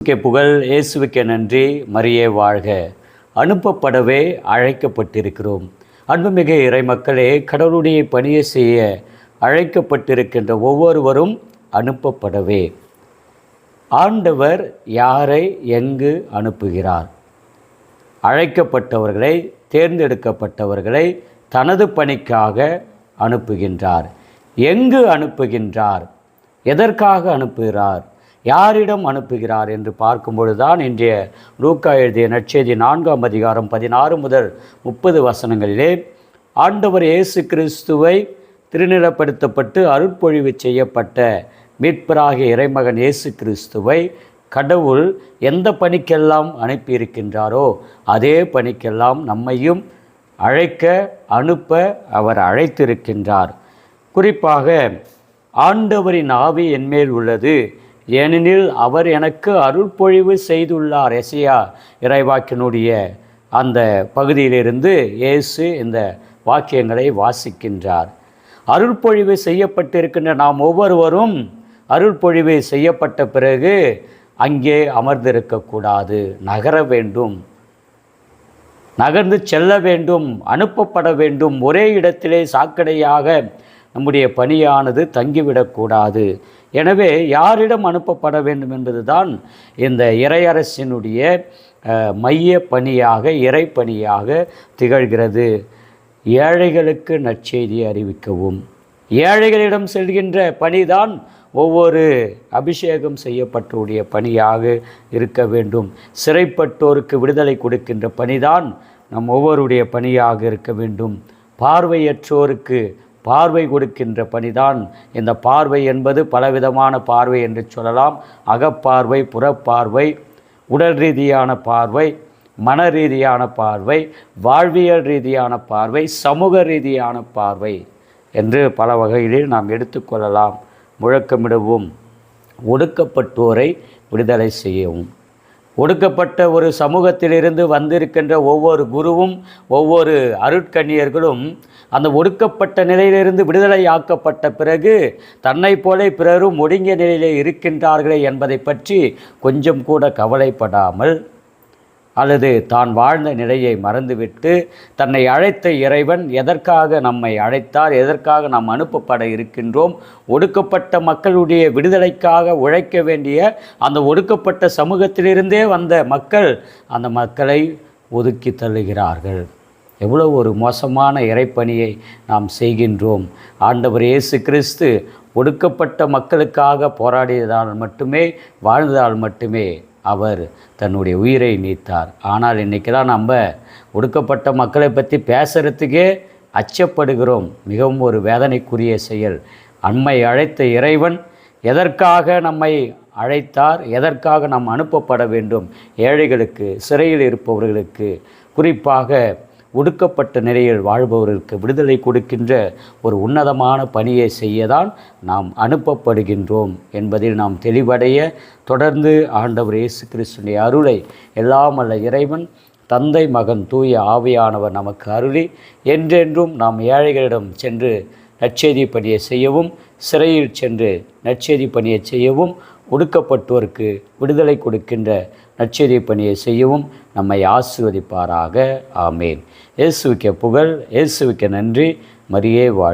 புகழ், இயேசுவுக்கே நன்றி, மரியே வாழ்க. அனுப்பப்படவே அழைக்கப்பட்டிருக்கிறோம். அன்புமிகு இறைமக்களே, கடவுளுடைய பணியை செய்ய அழைக்கப்பட்டிருக்கின்ற ஒவ்வொருவரும் அனுப்பப்படவே. ஆண்டவர் யாரை எங்கு அனுப்புகிறார்? அழைக்கப்பட்டவர்களை, தேர்ந்தெடுக்கப்பட்டவர்களை தனது பணிக்காக அனுப்புகின்றார். எங்கு அனுப்புகின்றார்? எதற்காக அனுப்புகிறார்? யாரிடம் அனுப்புகிறார் என்று பார்க்கும்பொழுதுதான் இன்றைய லூக்கா எழுதிய நற்செய்தி 4ஆம் அதிகாரம் 16 முதல் 30 வசனங்களிலே ஆண்டவர் இயேசு கிறிஸ்துவை திருநிலைப்படுத்தப்பட்டு அருட்பொழிவு செய்யப்பட்ட மீட்பராகிய இறைமகன் இயேசு கிறிஸ்துவை கடவுள் எந்த பணிக்கெல்லாம் அனுப்பியிருக்கின்றாரோ அதே பணிக்கெல்லாம் நம்மையும் அனுப்ப அவர் அழைத்திருக்கின்றார். குறிப்பாக ஆண்டவரின் ஆவி என்மேல் உள்ளது, ஏனெனில் அவர் எனக்கு அருள்பொழிவு செய்துள்ளார். எசையா இறைவாக்கினுடைய அந்த பகுதியிலிருந்து இயேசு இந்த வாக்கியங்களை வாசிக்கின்றார். அருள்பொழிவு செய்யப்பட்டிருக்கின்ற நாம் ஒவ்வொருவரும் அருள்பொழிவு செய்யப்பட்ட பிறகு அங்கே அமர்ந்திருக்கக்கூடாது, நகர வேண்டும், நகர்ந்து செல்ல வேண்டும், அனுப்பப்பட வேண்டும். ஒரே இடத்திலே சாக்கடையாக நம்முடைய பணியானது தங்கிவிடக்கூடாது. எனவே யாரிடம் அனுப்பப்பட வேண்டும் என்பதுதான் இந்த இறையரசினுடைய மைய பணியாக, இறை பணியாக திகழ்கிறது. ஏழைகளுக்கு நற்செய்தியை அறிவிக்கவும். ஏழைகளிடம் செல்கின்ற பணிதான் ஒவ்வொரு அபிஷேகம் செய்யப்பட்டோருடைய பணியாக இருக்க வேண்டும். சிறைப்பட்டோருக்கு விடுதலை கொடுக்கின்ற பணிதான் நம் ஒவ்வொருடைய பணியாக இருக்க வேண்டும். பார்வையற்றோருக்கு பார்வை கொடுக்கின்ற பணிதான். இந்த பார்வை என்பது பலவிதமான பார்வை என்று சொல்லலாம். அகப்பார்வை, புறப்பார்வை, உடல் ரீதியான பார்வை, மன ரீதியான பார்வை, வாழ்வியல் ரீதியான பார்வை, சமூக ரீதியான பார்வை என்று பல வகைகளில் நாம் எடுத்துக்கொள்ளலாம். முழக்கமிடவும், ஒடுக்கப்பட்டோரை விடுதலை செய்யவும். ஒடுக்கப்பட்ட ஒரு சமூகத்திலிருந்து வந்திருக்கின்ற ஒவ்வொரு குருவும் ஒவ்வொரு அருட்கன்னியர்களும் அந்த ஒடுக்கப்பட்ட நிலையிலிருந்து விடுதலையாக்கப்பட்ட பிறகு தன்னை போல பிறரும் ஒடுங்கிய நிலையிலே இருக்கின்றார்களே என்பதை பற்றி கொஞ்சம் கூட கவலைப்படாமல், அல்லது தான் வாழ்ந்த நிலையை மறந்துவிட்டு தன்னை அழைத்த இறைவன் எதற்காக நம்மை அழைத்தார், எதற்காக நாம் அனுப்பப்பட இருக்கின்றோம், ஒடுக்கப்பட்ட மக்களுடைய விடுதலைக்காக உழைக்க வேண்டிய அந்த ஒடுக்கப்பட்ட சமூகத்திலிருந்தே வந்த மக்கள் அந்த மக்களை ஒதுக்கி தள்ளுகிறார்கள். எவ்வளோ ஒரு மோசமான இறைப்பணியை நாம் செய்கின்றோம். ஆண்டவர் இயேசு கிறிஸ்து ஒடுக்கப்பட்ட மக்களுக்காக போராடியதால் மட்டுமே, வாழ்ந்ததால் மட்டுமே அவர் தன்னுடைய உயிரை நீத்தார். ஆனால் இன்றைக்கி தான் நம்ம ஒடுக்கப்பட்ட மக்களை பற்றி பேசுகிறதுக்கே அச்சப்படுகிறோம். மிகவும் ஒரு வேதனைக்குரிய செயல். நம்மை அழைத்த இறைவன் எதற்காக நம்மை அழைத்தார், எதற்காக நாம் அனுப்பப்பட வேண்டும்? ஏழைகளுக்கு, சிறையில் இருப்பவர்களுக்கு, குறிப்பாக ஒடுக்கப்பட்ட நிலையில் வாழ்பவர்களுக்கு விடுதலை கொடுக்கின்ற ஒரு உன்னதமான பணியை செய்யதான் நாம் அனுப்பப்படுகின்றோம் என்பதில் நாம் தெளிவடைய தொடர்ந்து ஆண்டவர் இயேசு கிறிஸ்துவின் அருளை எல்லாம் அல்ல இறைவன் தந்தை, மகன், தூய ஆவியானவர் நமக்கு அருளி என்றென்றும் நாம் ஏழைகளிடம் சென்று நற்செய்தி பணியை செய்யவும், சிறையில் சென்று நற்செய்தி பணியை செய்யவும், ஒடுக்கப்பட்டோருக்கு விடுதலை கொடுக்கின்ற நற்செய்தி பணியை செய்யவும் நம்மை ஆசீர்வதிப்பாராக. ஆமேன். இயேசுவுக்கே புகழ், இயேசுவுக்கே நன்றி, மரியே வாழ்க.